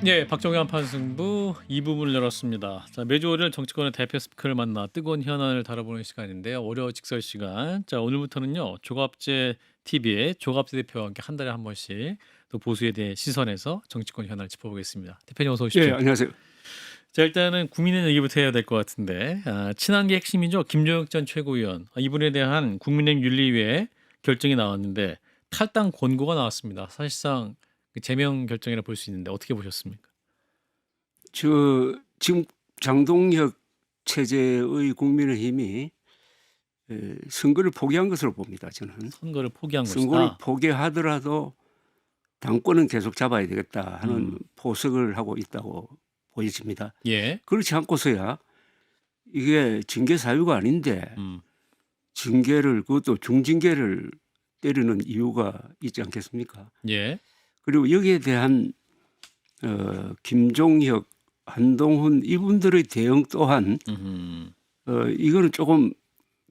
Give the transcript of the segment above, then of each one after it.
예, 박정희 판승부 이 부분을 열었습니다. 자, 매주 월요일 정치권의 대표 스피커를 만나 뜨거운 현안을 다뤄보는 시간인데요. 월요 직설 시간. 자, 오늘부터는요. 조갑재 TV의 조갑재 대표와 함께 한 달에 한 번씩 또 보수에 대해 시선에서 정치권 현안을 짚어보겠습니다. 대표님 어서 예, 오십시오. 안녕하세요. 자, 일단은 국민의 얘기부터 해야 될 것 같은데 친한계 핵심이죠. 김종혁 전 최고위원. 이분에 대한 국민의힘 윤리위에 결정이 나왔는데 탈당 권고가 나왔습니다. 사실상 제명 결정이라 볼 수 있는데 어떻게 보셨습니까? 지금 장동혁 체제의 국민의힘이 선거를 포기한 것으로 봅니다. 저는 선거를 포기한 선거를 것이다. 포기하더라도 당권은 계속 잡아야 되겠다 하는 음. 포석을 하고 있다고 보여집니다. 예. 그렇지 않고서야 이게 징계 사유가 아닌데 음. 징계를 그것도 중징계를 때리는 이유가 있지 않겠습니까? 예. 그리고 여기에 대한 김종혁, 한동훈 이분들의 대응 또한 음. 이거는 조금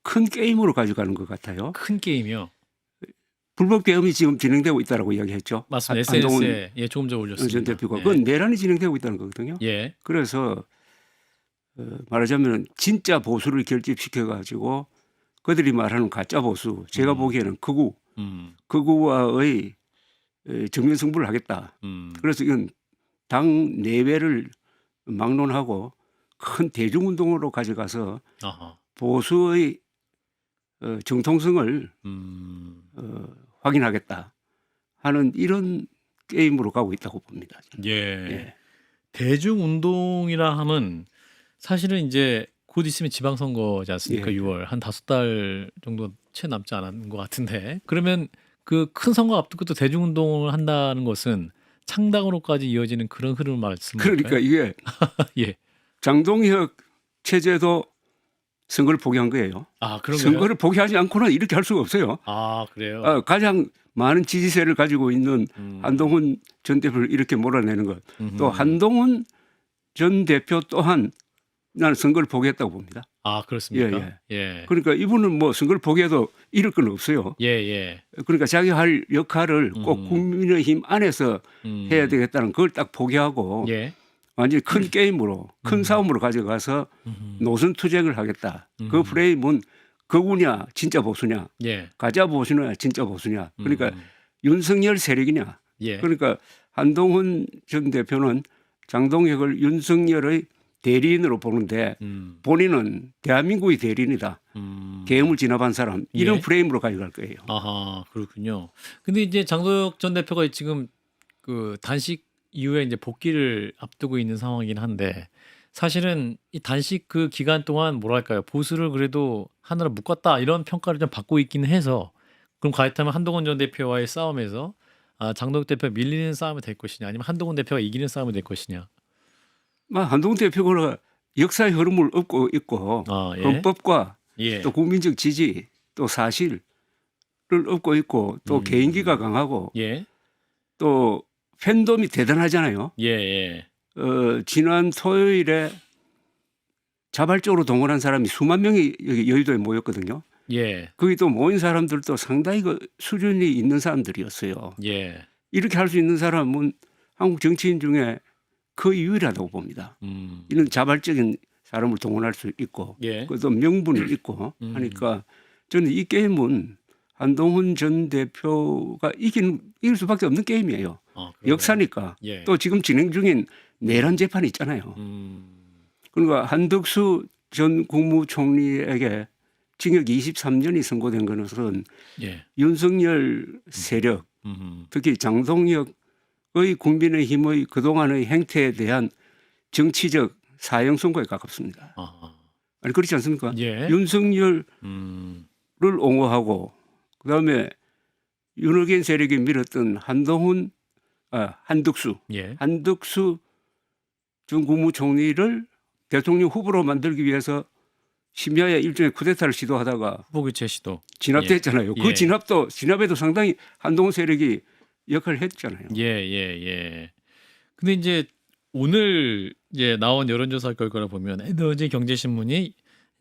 큰 게임으로 가져가는 것 같아요. 큰 게임이요. 불법 계엄이 지금 진행되고 있다라고 이야기했죠. 맞습니다. 한동훈 SNS에 예, 조금 전 전 올렸습니다. 대표가 예. 그건 내란이 진행되고 있다는 거거든요. 예. 그래서 말하자면 진짜 보수를 결집시켜 가지고 그들이 말하는 가짜 보수, 제가 보기에는 극우와의 정면 승부를 하겠다. 그래서 이건 당 내외를 막론하고 큰 대중운동으로 가져가서 아하. 보수의 정통성을 확인하겠다 하는 이런 게임으로 가고 있다고 봅니다. 예. 예. 대중 운동이라 함은 사실은 이제 곧 있으면 지방선거지 않습니까? 예. 6월 한 5달 정도 채 남지 않은 것 같은데 그러면 그 큰 선거 앞두고 또 대중 운동을 한다는 것은 창당으로까지 이어지는 그런 흐름을 말씀하실까요? 그러니까 이게 예. 장동혁 체제도 선거를 포기한 거예요. 아, 그런 거예요? 선거를 포기하지 않고는 이렇게 할 수가 없어요. 아, 그래요? 가장 많은 지지세를 가지고 있는 한동훈 전 대표를 이렇게 몰아내는 것. 또 한동훈 전 대표 또한 나는 선거를 포기했다고 봅니다. 아, 그렇습니까? 예. 그러니까 이분은 뭐 선거를 포기해도 잃을 건 없어요. 예, 예. 그러니까 자기 할 역할을 꼭 국민의힘 안에서 해야 되겠다는 그걸 딱 포기하고 예. 완전히 큰 게임으로 큰 싸움으로 가져가서 노선 투쟁을 하겠다. 그 프레임은 극우냐 진짜 보수냐 예. 가짜 보수냐 진짜 보수냐 그러니까 윤석열 세력이냐 예. 그러니까 한동훈 전 대표는 장동혁을 윤석열의 대리인으로 보는데 본인은 대한민국의 대리인이다. 계엄을 진압한 사람 이런 예. 프레임으로 가져갈 거예요. 아하, 그렇군요. 근데 이제 장도혁 전 대표가 지금 그 단식 이후에 이제 복귀를 앞두고 있는 상황이긴 한데 사실은 이 단식 그 기간 동안 뭐랄까요 보수를 그래도 하나로 묶었다 이런 평가를 좀 받고 있기는 해서 그럼 과연 한동훈 전 대표와의 싸움에서 장도혁 대표 밀리는 싸움이 될 것이냐 아니면 한동훈 대표가 이기는 싸움이 될 것이냐. 한동훈 대표가 역사의 흐름을 업고 있고 예. 헌법과 예. 또 국민적 지지 또 사실을 업고 있고 또 개인기가 강하고 예. 또 팬덤이 대단하잖아요. 예. 예. 지난 토요일에 자발적으로 동원한 사람이 수만 명이 여기 여의도에 모였거든요. 예. 거기 또 모인 사람들도 상당히 그 수준이 있는 사람들이었어요. 예. 이렇게 할 수 있는 사람은 한국 정치인 중에 거의 유일하다고 봅니다. 이런 자발적인 사람을 동원할 수 있고 예. 또 명분이 있고 하니까 저는 이 게임은 한동훈 전 대표가 이길 수밖에 없는 게임이에요. 역사니까. 예. 또 지금 진행 중인 내란 재판이 있잖아요. 그러니까 한덕수 전 국무총리에게 징역 23년이 선고된 것은 예. 윤석열 세력 특히 장동혁의 국민의힘의 그동안의 행태에 대한 정치적 사형 선고에 가깝습니다. 아니 그렇지 않습니까? 예. 윤석열을 옹호하고 그다음에 윤호겐 세력이 밀었던 한덕수 예. 한덕수 전 국무총리를 대통령 후보로 만들기 위해서 심야에 일종의 쿠데타를 시도하다가 후보 교체 시도. 진압도 예. 했잖아요. 예. 그 진압에도 상당히 한동훈 세력이 역할을 했잖아요. 예, 예, 예. 근데 이제 오늘 이제 나온 여론조사 결과를 보면 에너지 경제신문이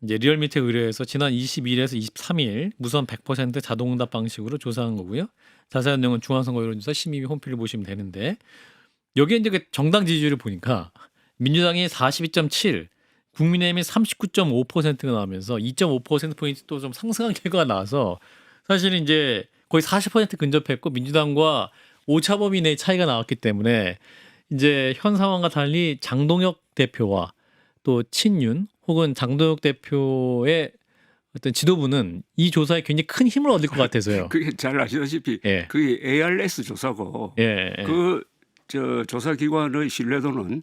이제 리얼미터 의뢰해서 지난 22일에서 23일 무선 100% 자동응답 방식으로 조사한 거고요. 자세한 내용은 중앙선거 여론조사 심의위 홈페이지를 보시면 되는데 여기에 이제 그 정당 지지율을 보니까 민주당이 42.7, 국민의힘이 39.5%가 나오면서 2.5%포인트 또 좀 상승한 결과가 나와서 사실은 이제 거의 40% 근접했고 민주당과 오차 범위 내 차이가 나왔기 때문에 이제 현 상황과 달리 장동혁 대표와 또 친윤 혹은 장동혁 대표의 어떤 지도부는 이 조사에 굉장히 큰 힘을 얻을 것 같아서요. 그게 잘 아시다시피 예. 그게 ARS 조사고 예. 예. 저 조사 기관의 신뢰도는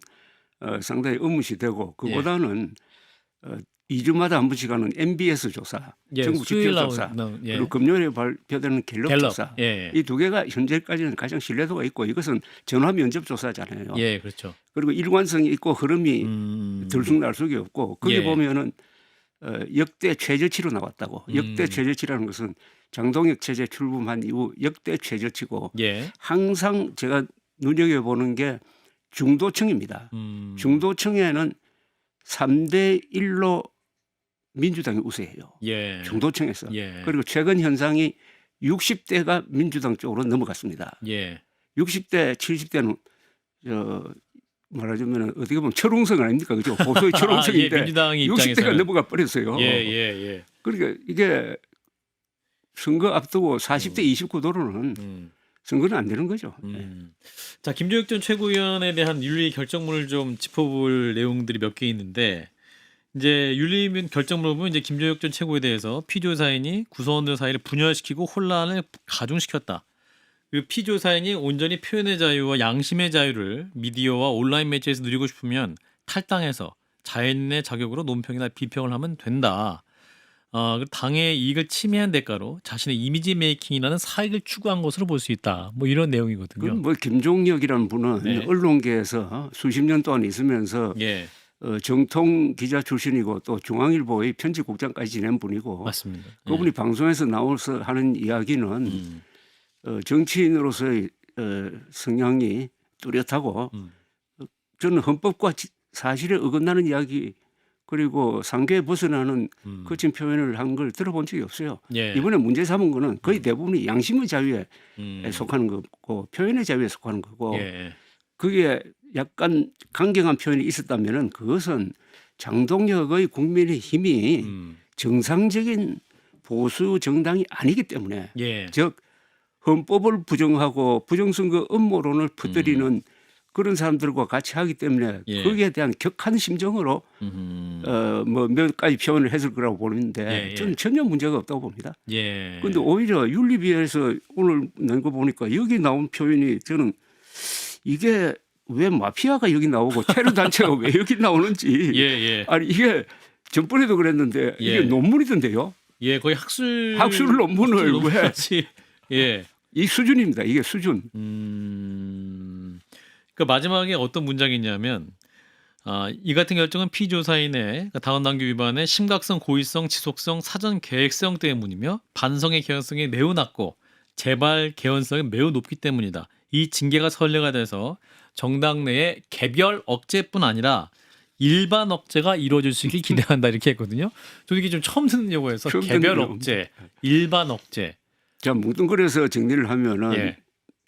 상당히 의무시되고 그보다는 2주마다 한 번씩 하는 MBS 조사, 예, 전국 수요일 집결 조사, 예. 그리고 금요일에 발표되는 갤럽 조사. 예. 이 두 개가 현재까지는 가장 신뢰도가 있고 이것은 전화 면접 조사잖아요. 예, 그렇죠. 그리고 일관성이 있고 흐름이 들쑥날쑥이 없고 거기 예. 보면은 역대 최저치로 나왔다고. 역대 최저치라는 것은 장동혁 체제 출범한 이후 역대 최저치고 예. 항상 제가 눈여겨보는 게 중도층입니다. 중도층에는 3대 1로 민주당이 우세해요. 예. 중도층에서. 예. 그리고 최근 현상이 60대가 민주당 쪽으로 넘어갔습니다. 예. 60대, 70대는 말하자면 어떻게 보면 철옹성 아닙니까? 그죠? 보수의 철옹성인데 예, 민주당의 60대가 입장에서는 넘어가 버렸어요. 예. 그러니까 이게 선거 앞두고 40대 29도로는 선거는 안 되는 거죠. 자, 김종혁 전 최고위원에 대한 윤리 결정문을 좀 짚어볼 내용들이 몇 개 있는데 이제 윤리위원 결정문을 보면 이제 김종혁 전 최고에 대해서 피조사인이 구성원들 사이를 분열시키고 혼란을 가중시켰다. 그 피조사인이 온전히 표현의 자유와 양심의 자유를 미디어와 온라인 매체에서 누리고 싶으면 탈당해서 자연인의 자격으로 논평이나 비평을 하면 된다. 당의 이익을 침해한 대가로 자신의 이미지 메이킹이라는 사익을 추구한 것으로 볼 수 있다. 뭐 이런 내용이거든요. 그럼 뭐 김종혁이라는 분은 네. 언론계에서 수십 년 동안 있으면서 예, 정통 기자 출신이고 또 중앙일보의 편집국장까지 지낸 분이고 맞습니다. 그분이 방송에서 나와서 하는 이야기는 정치인으로서의 성향이 뚜렷하고 저는 헌법과 사실에 어긋나는 이야기 그리고 상계에 벗어나는 거친 표현을 한 걸 들어본 적이 없어요. 예. 이번에 문제 삼은 거는 거의 대부분이 양심의 자유에 속하는 거고 표현의 자유에 속하는 거고 예. 그게 약간 강경한 표현이 있었다면은 그것은 장동혁의 국민의힘이 정상적인 보수 정당이 아니기 때문에 예. 즉 헌법을 부정하고 부정선거 음모론을 퍼뜨리는 그런 사람들과 같이 하기 때문에 예. 거기에 대한 격한 심정으로 뭐 몇 가지 표현을 했을 거라고 보는데 저는 전혀 문제가 없다고 봅니다. 예. 그런데 오히려 윤리위에서 오늘 낸 거 보니까 여기 나온 표현이 저는 이게 왜 마피아가 여기 나오고 테러 단체가 왜 여기 나오는지 예. 아니 이게 전번에도 그랬는데 예. 이게 논문이던데요. 예, 거의 학술 논문을 왜 논문까지. 예. 이 수준입니다. 이게 수준. 그 마지막에 어떤 문장이 있냐면 이 같은 결정은 피조사인의 당헌당규 위반의 심각성, 고의성, 지속성, 사전 계획성 때문이며 반성의 개연성이 매우 낮고 재발 개연성이 매우 높기 때문이다. 이 징계가 선례가 돼서 정당 내에 개별 억제뿐 아니라 일반 억제가 이루어질 수 있길 기대한다 이렇게 했거든요. 저도 이게 좀 처음 듣는 용어여서 처음 개별 듣는 억제, 일반 억제. 자 뭉뚱그려서 정리를 하면은 예.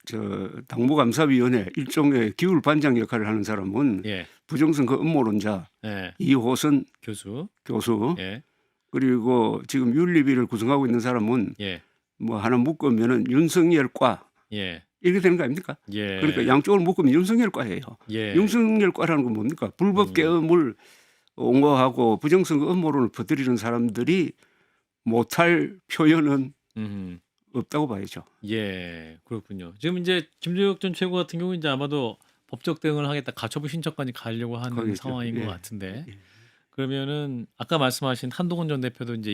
저 당무감사위원회 일종의 기울 반장 역할을 하는 사람은 예. 부정선거 음모론자 예. 이호선 교수. 교수 예. 그리고 지금 윤리위를 구성하고 있는 사람은 예. 뭐 하나 묶으면은 윤석열과 예. 이렇게 되는 거 아닙니까? 예. 그러니까 양쪽을 묶으면 윤석열과예요. 예. 윤석열과라는 건 뭡니까? 불법 계엄을 옹호하고 부정선거 음모론을 퍼뜨리는 사람들이 못할 표현은 없다고 봐야죠. 예, 그렇군요. 지금 이제 김종혁 전 최고 같은 경우 이제 아마도 법적 대응을 하겠다 가처분 신청까지 가려고 하는 가겠죠. 상황인 예. 것 같은데 예. 그러면은 아까 말씀하신 한동훈 전 대표도 이제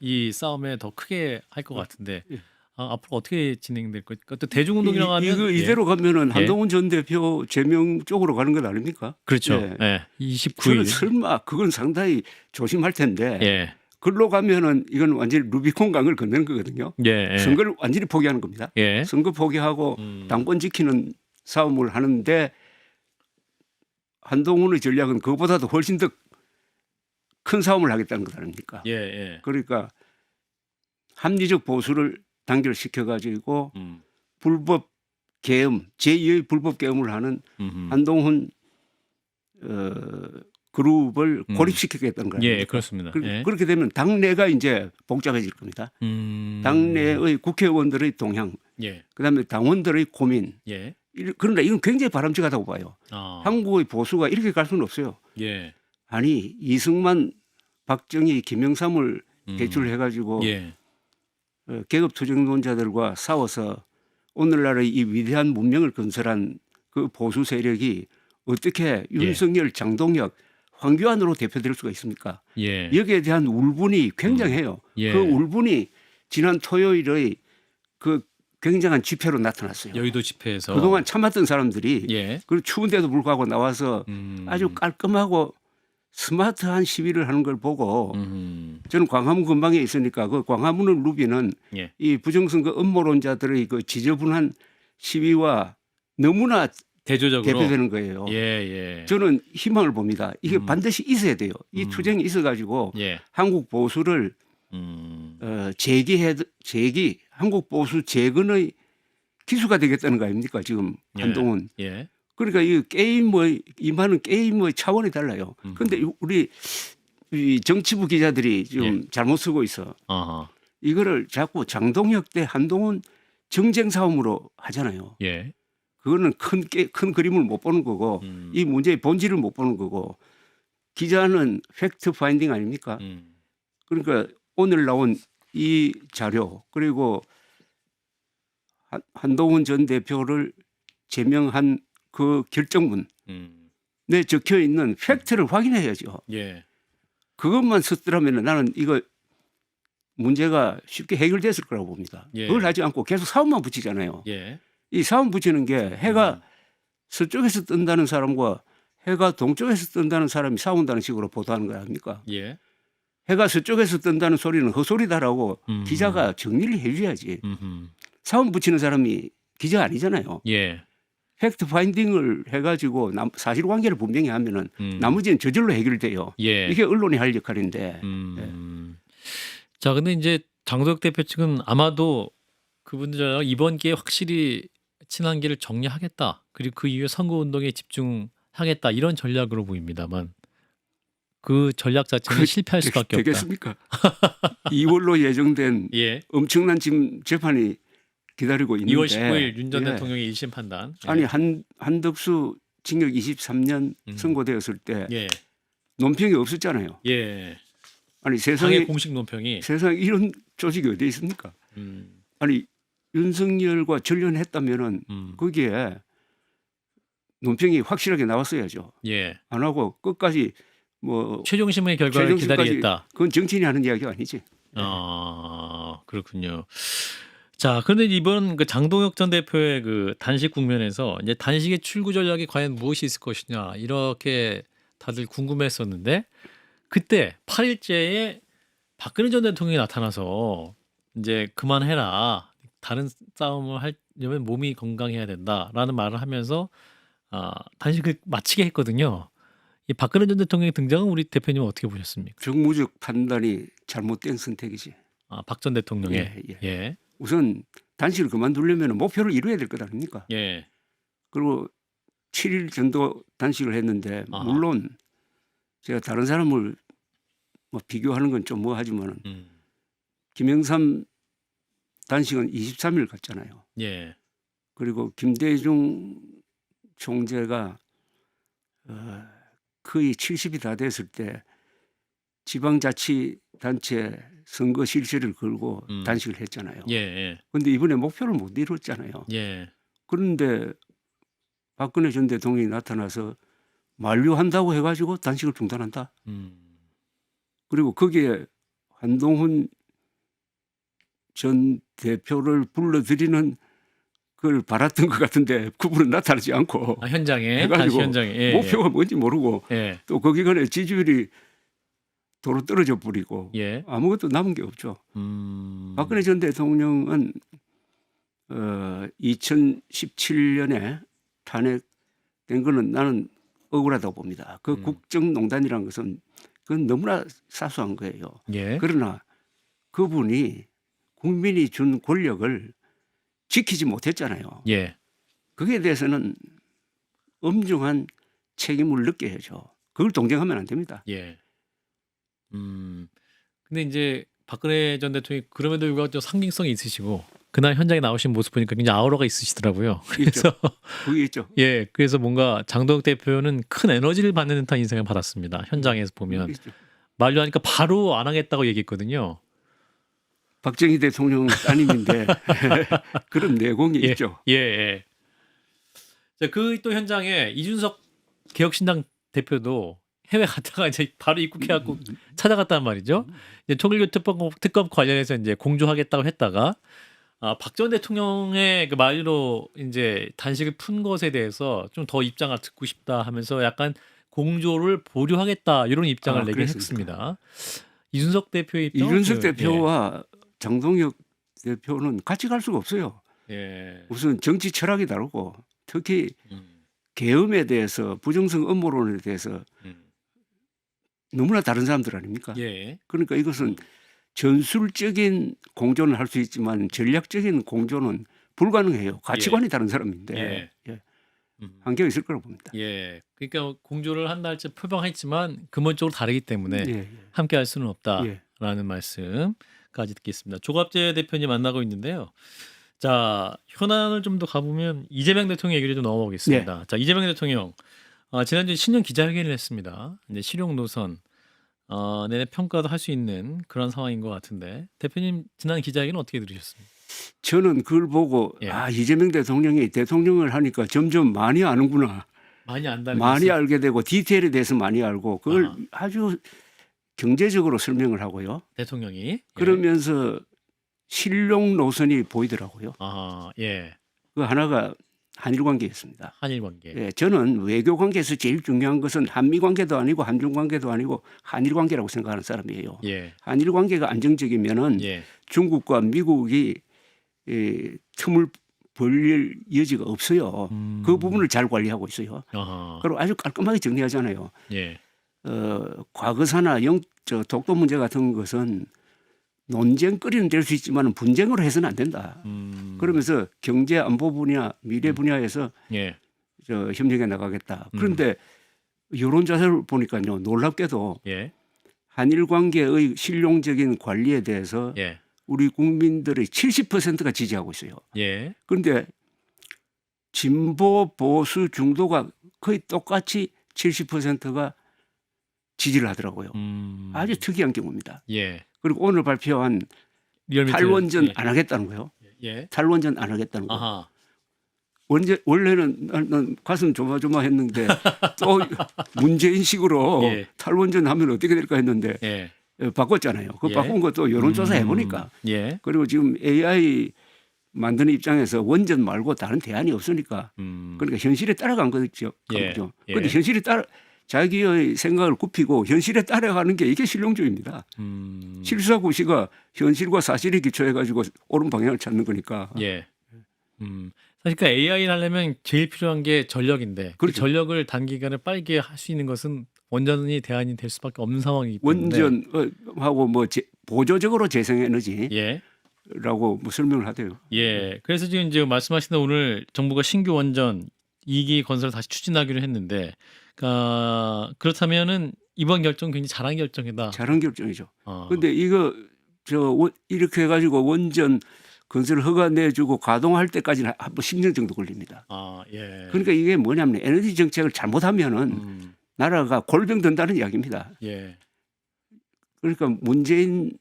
이 싸움에 더 크게 할 것 같은데 예. 앞으로 어떻게 진행될 것? 또 대중운동이라고 하면 이거 이대로 가면은 한동훈 전 대표 제명 쪽으로 가는 것 아닙니까? 그렇죠. 예. 예. 저는 29일. 설마 그건 상당히 조심할 텐데 예. 글로 가면은 이건 완전히 루비콘 강을 건너는 거거든요. 예. 선거를 완전히 포기하는 겁니다. 예. 선거 포기하고 당권 지키는 싸움을 하는데 한동훈의 전략은 그거보다도 훨씬 더 큰 싸움을 하겠다는 것 아닙니까? 예. 그러니까 합리적 보수를 단결시켜 가지고 불법 계엄, 제2의 불법 계엄을 하는 한동훈 그룹을 고립시키겠다는 거예요. 예, 그렇습니다. 예. 그렇게 되면 당내가 이제 복잡해질 겁니다. 당내의 국회의원들의 동향, 예. 그다음에 당원들의 고민. 예. 그런데 이건 굉장히 바람직하다고 봐요. 한국의 보수가 이렇게 갈 수는 없어요. 예. 아니 이승만, 박정희, 김영삼을 배출해가지고 예. 계급투쟁론자들과 싸워서 오늘날의 이 위대한 문명을 건설한 그 보수 세력이 어떻게 윤석열, 장동혁, 황교안으로 대표될 수가 있습니까? 예. 여기에 대한 울분이 굉장해요. 예. 그 울분이 지난 토요일의 그 굉장한 집회로 나타났어요. 여의도 집회에서 그동안 참았던 사람들이 예. 그 추운데도 불구하고 나와서 아주 깔끔하고 스마트한 시위를 하는 걸 보고 저는 광화문 근방에 있으니까 그 광화문을 누비는 예. 이 부정선거 음모론자들의 그 지저분한 시위와 너무나 대조적으로 대표되는 거예요. 예, 예. 저는 희망을 봅니다. 이게 반드시 있어야 돼요. 이 투쟁이 있어가지고 예. 한국 보수를 한국 보수 재건의 기수가 되겠다는 거 아닙니까? 지금 한동훈. 예. 그러니까 이 게임의 임하는 게임의 차원이 달라요. 그런데 우리 이 정치부 기자들이 좀 잘못 쓰고 있어. 아하. 이거를 자꾸 장동혁 대 한동훈 정쟁 싸움으로 하잖아요. 예. 그거는 큰 그림을 못 보는 거고 이 문제의 본질을 못 보는 거고 기자는 팩트 파인딩 아닙니까? 그러니까 오늘 나온 이 자료 그리고 한동훈 전 대표를 제명한 그 결정문에 적혀 있는 팩트를 확인해야죠. 예. 그것만 썼더라면 나는 이거 문제가 쉽게 해결됐을 거라고 봅니다. 예. 그걸 하지 않고 계속 사업만 붙이잖아요. 예. 이 사업 붙이는 게 해가 서쪽에서 뜬다는 사람과 해가 동쪽에서 뜬다는 사람이 싸운다는 식으로 보도하는 거 아닙니까? 예. 해가 서쪽에서 뜬다는 소리는 헛소리다라고 기자가 정리를 해줘야지. 사업 붙이는 사람이 기자 아니잖아요. 예. 팩트 파인딩을 해가지고 사실관계를 분명히 하면은 나머지는 저절로 해결돼요. 예. 이게 언론이 할 역할인데. 자, 근데 이제 장도혁 대표 측은 아마도 그분들 이번 기회에 확실히 친한계를 정리하겠다. 그리고 그 이후에 선거운동에 집중하겠다. 이런 전략으로 보입니다만 그 전략 자체는 실패할 수밖에 없다. 되겠습니까? 2월로 예정된 예. 엄청난 지금 재판이 기다리고 있는데 2월 19일 윤 전 예. 대통령의 1심 판단. 예. 아니 한덕수 징역 23년 선고되었을 때 예. 논평이 없었잖아요. 예. 아니 당의 세상에 공식 논평이 이런 조직이 어디 있습니까? 아니 윤석열과 전련했다면은 거기에 논평이 확실하게 나왔어야죠. 예. 안 하고 끝까지 뭐 최종 심의 결과를 최종심까지 기다리겠다. 그건 정치인이 하는 이야기가 아니지. 그렇군요. 자, 그런데 이번 그 장동혁 전 대표의 그 단식 국면에서 이제 단식의 출구 전략이 과연 무엇이 있을 것이냐 이렇게 다들 궁금했었는데 그때 8일째에 박근혜 전 대통령이 나타나서 이제 그만해라. 다른 싸움을 하려면 몸이 건강해야 된다라는 말을 하면서 단식을 마치게 했거든요. 이 박근혜 전 대통령의 등장은 우리 대표님은 어떻게 보셨습니까? 정무적 판단이 잘못된 선택이지. 박 전 대통령의 예. 예. 우선 단식을 그만두려면 목표를 이루어야 될 것 아닙니까? 예. 그리고 7일 정도 단식을 했는데 물론 제가 다른 사람을 뭐 비교하는 건 좀 뭐 하지만은 김영삼 단식은 23일 갔잖아요. 예. 그리고 김대중 총재가 거의 70이 다 됐을 때 지방자치단체 선거 실세를 걸고 단식을 했잖아요. 예. 그런데 이번에 목표를 못 이뤘잖아요. 예. 그런데 박근혜 전 대통령이 나타나서 만류한다고 해가지고 단식을 중단한다. 그리고 거기에 한동훈 전 대표를 불러들이는 그걸 바랐던 것 같은데 그분은 나타나지 않고 현장에 해가지고 단식 현장에 예. 목표가 뭔지 모르고 예. 또 거기 간에 지지율이 도로 떨어져 버리고 예. 아무것도 남은 게 없죠. 박근혜 전 대통령은 2017년에 탄핵된 거는 나는 억울하다고 봅니다. 그 국정농단이라는 것은 그건 너무나 사소한 거예요. 예. 그러나 그분이 국민이 준 권력을 지키지 못했잖아요. 예. 거기에 대해서는 엄중한 책임을 느껴야죠. 그걸 동정하면 안 됩니다. 예. 근데 이제 박근혜 전 대통령이 그럼에도 불구하고 좀 상징성이 있으시고 그날 현장에 나오신 모습 보니까 굉장히 아우라가 있으시더라고요. 그래서 그게 있죠. 예, 그래서 뭔가 장동혁 대표는 큰 에너지를 받는 듯한 인상을 받았습니다. 현장에서 보면 있죠. 만류하니까 바로 안 하겠다고 얘기했거든요. 박정희 대통령 따님인데 그런 내공이 예, 있죠. 예, 예. 그 또 현장에 이준석 개혁신당 대표도 해외 갔다가 이제 바로 입국해갖고 찾아갔단 말이죠. 이제 통일교 특검 관련해서 이제 공조하겠다고 했다가 박 전 대통령의 그 말로 이제 단식을 푼 것에 대해서 좀 더 입장을 듣고 싶다 하면서 약간 공조를 보류하겠다 이런 입장을 내긴 그랬습니까? 했습니다. 이준석 대표의 입장은 이준석 어때요? 대표와 장동혁 대표는 같이 갈 수가 없어요. 예. 우선 정치 철학이 다르고 특히 음, 계엄에 대해서 부정성 음모론에 대해서 음. 너무나 다른 사람들 아닙니까? 예. 그러니까 이것은 전술적인 공조는 할 수 있지만 전략적인 공조는 불가능해요. 가치관이 다른 사람인데 예. 예, 음. 한계가 있을 거라고 봅니다. 예. 그러니까 공조를 한다 할지 표방했지만 근본적으로 다르기 때문에 예, 함께 할 수는 없다라는 예. 말씀까지 듣겠습니다. 조갑재 대표님 만나고 있는데요. 자, 현안을 좀 더 가보면 이재명 대통령 얘기를 좀 넘어가겠습니다. 자, 이재명 대통령 지난주에 신년 기자회견을 했습니다. 이제 실용 노선 내내 평가도 할 수 있는 그런 상황인 것 같은데 대표님 지난 기자회견 어떻게 들으셨습니까? 저는 그걸 보고 예. 이재명 대통령이 대통령을 하니까 점점 많이 아는구나. 많이 안다는 많이 말씀. 알게 되고 디테일에 대해서 많이 알고 그걸 아하. 아주 경제적으로 설명을 하고요. 대통령이 예. 그러면서 실용 노선이 보이더라고요. 예. 그 하나가 한일 관계였습니다. 한일 관계. 예, 저는 외교 관계에서 제일 중요한 것은 한미 관계도 아니고 한중 관계도 아니고 한일 관계라고 생각하는 사람이에요. 예. 한일 관계가 안정적이면은 예. 중국과 미국이 틈을 벌릴 여지가 없어요. 그 부분을 잘 관리하고 있어요. 아하. 그리고 아주 깔끔하게 정리하잖아요. 예. 과거사나 독도 문제 같은 것은 논쟁거리는 될 수 있지만 분쟁으로 해서는 안 된다. 그러면서 경제 안보 분야, 미래 분야에서 예. 협력해 나가겠다. 그런데 여론조사를 보니까요, 놀랍게도 예. 한일 관계의 실용적인 관리에 대해서 예. 우리 국민들의 70%가 지지하고 있어요. 예. 그런데 진보 보수 중도가 거의 똑같이 70%가 지지를 하더라고요. 아주 특이한 경우입니다. 예. 그리고 오늘 발표한 리얼미터. 탈원전 예. 안 하겠다는 거예요. 예. 탈원전 안 하겠다는 거예요. 아하. 원래는 난 가슴 조마조마했는데 또 문재인식으로 예. 탈원전 하면 어떻게 될까 했는데 예. 바꿨잖아요. 그 예. 바꾼 것도 여론조사 해보니까. 예. 그리고 지금 AI 만드는 입장에서 원전 말고 다른 대안이 없으니까 그러니까 현실에 따라간 거죠. 예. 그런데 현실에 따라 자기의 생각을 굽히고 현실에 따라가는 게 이게 실용주의입니다. 실사구시가 현실과 사실에 기초해 가지고 옳은 방향을 찾는 거니까. 예. 사실 그러니까 AI를 하려면 제일 필요한 게 전력인데 그 그렇죠. 전력을 단기간에 빠르게 할 수 있는 것은 원전이 대안이 될 수밖에 없는 상황이기 때문에 원전하고 뭐 보조적으로 재생에너지라고 예. 뭐 설명을 하대요. 예. 그래서 지금 이제 말씀하신 대로 오늘 정부가 신규 원전 2기 건설을 다시 추진하기로 했는데 그렇다면은 이번 결정 굉장히 잘한 결정이다. 잘한 결정이죠. 어. 근데 이거 이렇게 해 가지고 원전 건설 허가 내주고 가동할 때까지는 한 10년 정도 걸립니다. 예. 그러니까 이게 뭐냐면 에너지 정책을 잘못하면은 나라가 골병 든다는 이야기입니다. 예. 그러니까 문재인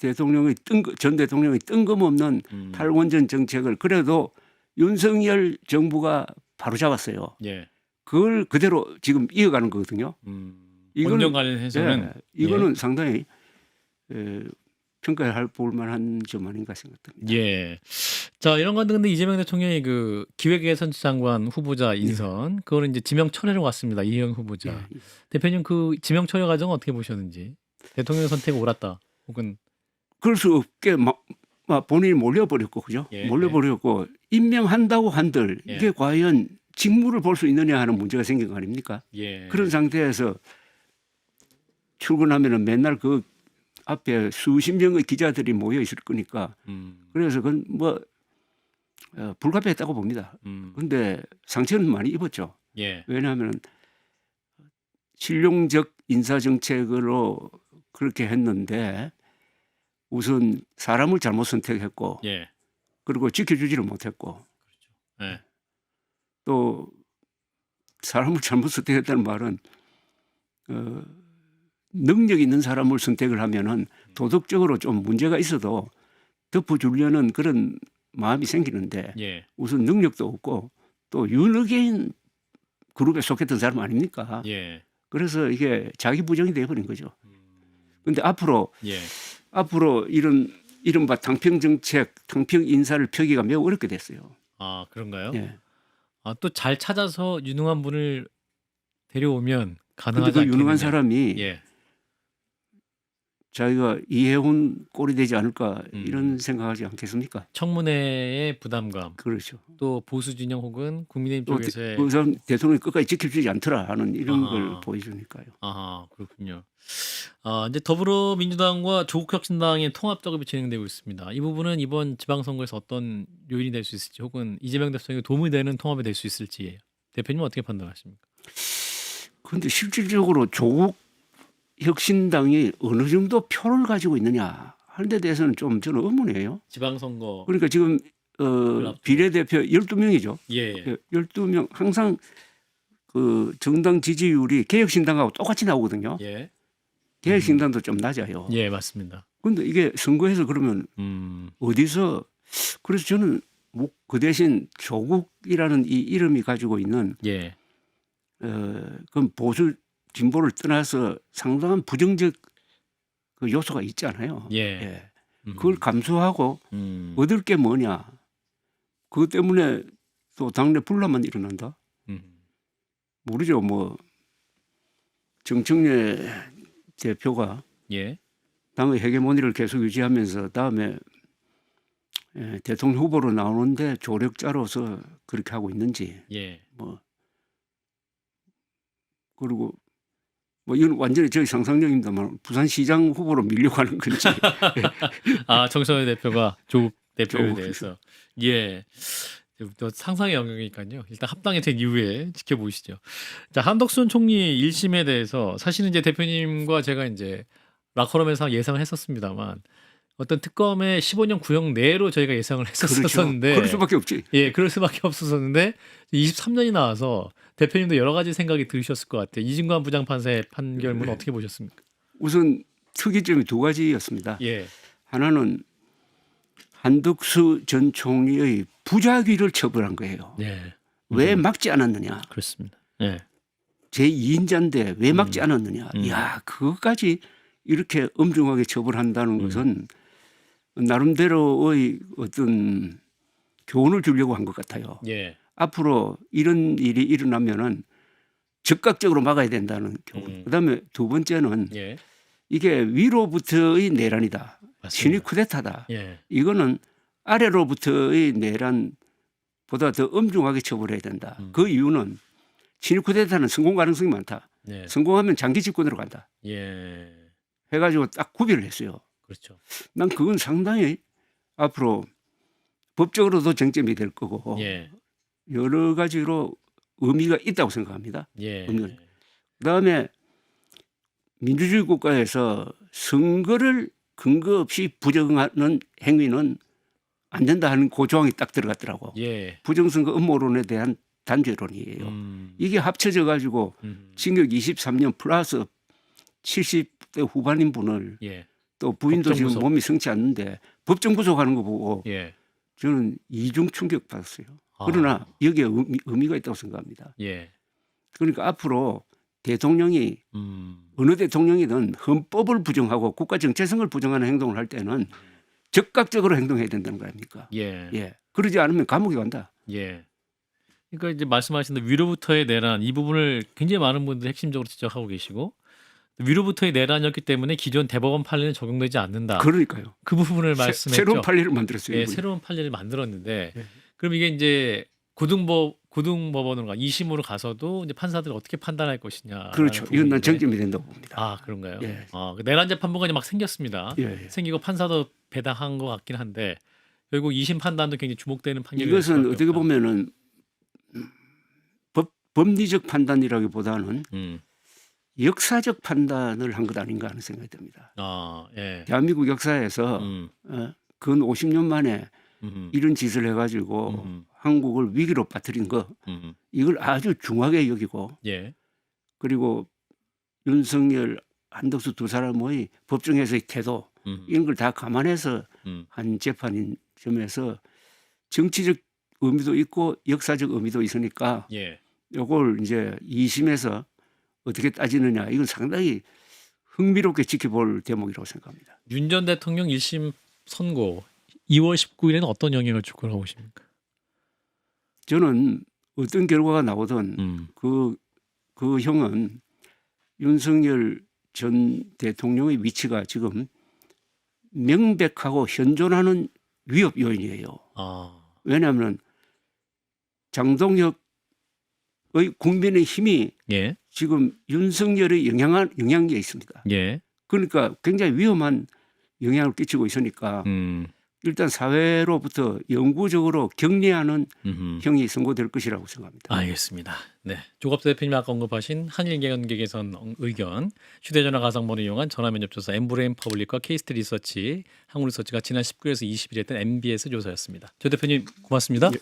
대통령의 전 대통령의 뜬금없는 탈원전 정책을 그래도 윤석열 정부가 바로 잡았어요. 예. 그걸 그대로 지금 이어가는 거거든요. 원전 관련해서는 이거는 상당히 평가할 볼만한 점 아닌가 생각됩니다. 예. 자, 이런 건데 근데 이재명 대통령이 그 기획예산장관 후보자 인선 그거는 이제 지명 철회로 왔습니다. 이혜영 후보자. 예. 대표님 그 지명 철회 과정은 어떻게 보셨는지? 대통령 선택 옳았다. 혹은 그럴 수 없게 본인이 몰려버렸고 그죠? 예, 몰려버렸고 임명한다고 한들 예. 이게 과연 직무를 볼 수 있느냐 하는 문제가 생긴 거 아닙니까? 예. 그런 상태에서 출근하면은 맨날 그 앞에 수십 명의 기자들이 모여 있을 거니까 그래서 그건 뭐 불가피했다고 봅니다. 음. 근데 상처는 많이 입었죠. 예. 왜냐하면 실용적 인사 정책으로 그렇게 했는데 우선 사람을 잘못 선택했고 예. 그리고 지켜주지를 못했고 예. 또 사람을 잘못 선택했다는 말은 능력 있는 사람을 선택을 하면은 도덕적으로 좀 문제가 있어도 덮어주려는 그런 마음이 생기는데 예. 우선 능력도 없고 또 유능인 그룹에 속했던 사람 아닙니까? 예. 그래서 이게 자기 부정이 돼버린 거죠. 근데 앞으로 예. 이런 이른바 당평 정책, 당평 인사를 펴기가 매우 어렵게 됐어요. 아, 그런가요? 예. 아, 또 잘 찾아서 유능한 분을 데려오면 근데 가능하지 그 유능한 않겠느냐. 사람이 예. 자기가 이해훈 꼴이 되지 않을까 이런 생각하지 않겠습니까? 청문회의 부담감, 그렇죠. 또 보수 진영 혹은 국민의힘 또 쪽에서의 그 사람 대통령이 끝까지 지켜주지 않더라 하는 이런 아하. 걸 보여주니까요. 아, 그렇군요. 아, 이제 더불어민주당과 조국혁신당의 통합 작업이 진행되고 있습니다. 이 부분은 이번 지방선거에서 어떤 요인이 될 수 있을지 혹은 이재명 대통령에 도움이 되는 통합이 될 수 있을지 대표님은 어떻게 판단하십니까? 그런데 실질적으로 조국 혁신당이 어느 정도 표를 가지고 있느냐 하는 데 대해서는 좀 저는 의문이에요. 지방선거. 그러니까 지금 비례대표 12명이죠. 예. 12명 항상 그 정당 지지율이 개혁신당하고 똑같이 나오거든요. 예. 개혁신당도 좀 낮아요. 예, 맞습니다. 그런데 이게 선거에서 그러면 어디서 그래서 저는 그 대신 조국이라는 이 이름이 가지고 있는 예. 그 보수 진보를 떠나서 상당한 부정적 그 요소가 있잖아요. 예. 그걸 감수하고 음. 얻을 게 뭐냐. 그것 때문에 또 당내 분란만 일어난다. 모르죠. 뭐 정청래 대표가 예. 당의 헤게모니를 계속 유지하면서 다음에 대통령 후보로 나오는데 조력자로서 그렇게 하고 있는지 예. 뭐 그리고 뭐 이건 완전히 저희 상상력입니다만 부산시장 후보로 밀려고 하는 건지 아, 정성현 대표가 조국 대표에 조국 대해서 예. 또 상상의 영역이니까요. 일단 합당이 된 이후에 지켜보시죠. 자, 한덕순 총리 1심에 대해서 사실은 이제 대표님과 제가 이제 라커룸에서 예상을 했었습니다만 어떤 특검의 15년 구형 내로 저희가 예상을 했었었는데 그럴 수밖에 없지. 예, 그럴 수밖에 없었었는데 23년이 나와서 대표님도 여러 가지 생각이 들으셨을 것 같아요. 이진관 부장판사의 판결문 어떻게 보셨습니까? 우선 특이점이 두 가지였습니다. 예. 하나는 한덕수 전 총리의 부작위를 처벌한 거예요. 예. 왜 막지 않았느냐. 그렇습니다. 예. 제2인자인데 왜 막지 않았느냐. 이야, 그것까지 이렇게 엄중하게 처벌한다는 것은 나름대로의 어떤 교훈을 주려고 한 것 같아요. 예. 앞으로 이런 일이 일어나면은 즉각적으로 막아야 된다는 교훈. 그다음에 두 번째는 예. 이게 위로부터의 내란이다. 맞습니다. 친위 쿠데타다. 예. 이거는 아래로부터의 내란보다 더 엄중하게 처벌해야 된다. 그 이유는 친위 쿠데타는 성공 가능성이 많다. 예. 성공하면 장기 집권으로 간다. 예. 해가지고 딱 구별을 했어요. 그렇죠. 난 그건 상당히 앞으로 법적으로도 쟁점이 될 거고 예. 여러 가지로 의미가 있다고 생각합니다. 예. 그다음에 민주주의 국가에서 선거를 근거 없이 부정하는 행위는 안 된다 하는 그 조항이 딱 들어갔더라고. 예. 부정선거 음모론에 대한 단죄론이에요. 이게 합쳐져 가지고 징역 23년 플러스 70대 후반인 분을 예. 또 부인도 법정 지금 구속. 몸이 성치 않는데 법정 구속하는 거 보고 예. 저는 이중 충격 받았어요. 아. 그러나 여기에 의미가 있다고 생각합니다. 예. 그러니까 앞으로 대통령이 음. 어느 대통령이든 헌법을 부정하고 국가 정체성을 부정하는 행동을 할 때는 적극적으로 행동해야 된다는 거 아닙니까? 예. 예. 그러지 않으면 감옥에 간다. 예. 그러니까 이제 말씀하신 대로 위로부터의 내란 이 부분을 굉장히 많은 분들이 핵심적으로 지적하고 계시고 위로부터의 내란이었기 때문에 기존 대법원 판례는 적용되지 않는다. 그러니까요. 그 부분을 말씀했죠. 새로운 판례를 만들었어요. 예, 이분이. 새로운 판례를 만들었는데 예. 그럼 이게 이제 고등법원으로 2심으로 가서도 이제 판사들이 어떻게 판단할 것이냐. 그렇죠. 이건 난 정점이 된다고 봅니다. 아, 그런가요? 예. 그 내란 재판부가 이제 막 생겼습니다. 예, 예. 생기고 판사도 배당한 것 같긴 한데 결국 2심 판단도 굉장히 주목되는 판결이 이것은 어떻게 보면은 법리적 판단이라기보다는 역사적 판단을 한 것 아닌가 하는 생각이 듭니다. 아, 예. 대한민국 역사에서 근 50년 만에 이런 짓을 해가지고 한국을 위기로 빠뜨린 거 이걸 아주 중하게 여기고 예. 그리고 윤석열, 한덕수 두 사람의 법정에서의 태도 이런 걸 다 감안해서 한 재판인 점에서 정치적 의미도 있고 역사적 의미도 있으니까 예. 이걸 이제 2심에서 어떻게 따지느냐 이건 상당히 흥미롭게 지켜볼 대목이라고 생각합니다. 윤 전 대통령 1심 선고 2월 19일에는 어떤 영향을 줄 거라고 보십니까? 저는 어떤 결과가 나오든 그 형은 윤석열 전 대통령의 위치가 지금 명백하고 현존하는 위협 요인이에요. 아, 왜냐하면 장동혁의 국민의 힘이 예. 지금 윤석열의 영향력에 있습니다. 예. 그러니까 굉장히 위험한 영향을 끼치고 있으니까 일단 사회로부터 영구적으로 격리하는 형이 선고될 것이라고 생각합니다. 알겠습니다. 네, 조갑수 대표님 아까 언급하신 한일 관계 개선 의견, 휴대전화 가상번호 이용한 전화면접조사 엠브레인 퍼블릭과 케이스트 리서치, 한국리서치가 지난 19일에서 20일 했던 MBS 조사였습니다. 조 대표님 고맙습니다. 예.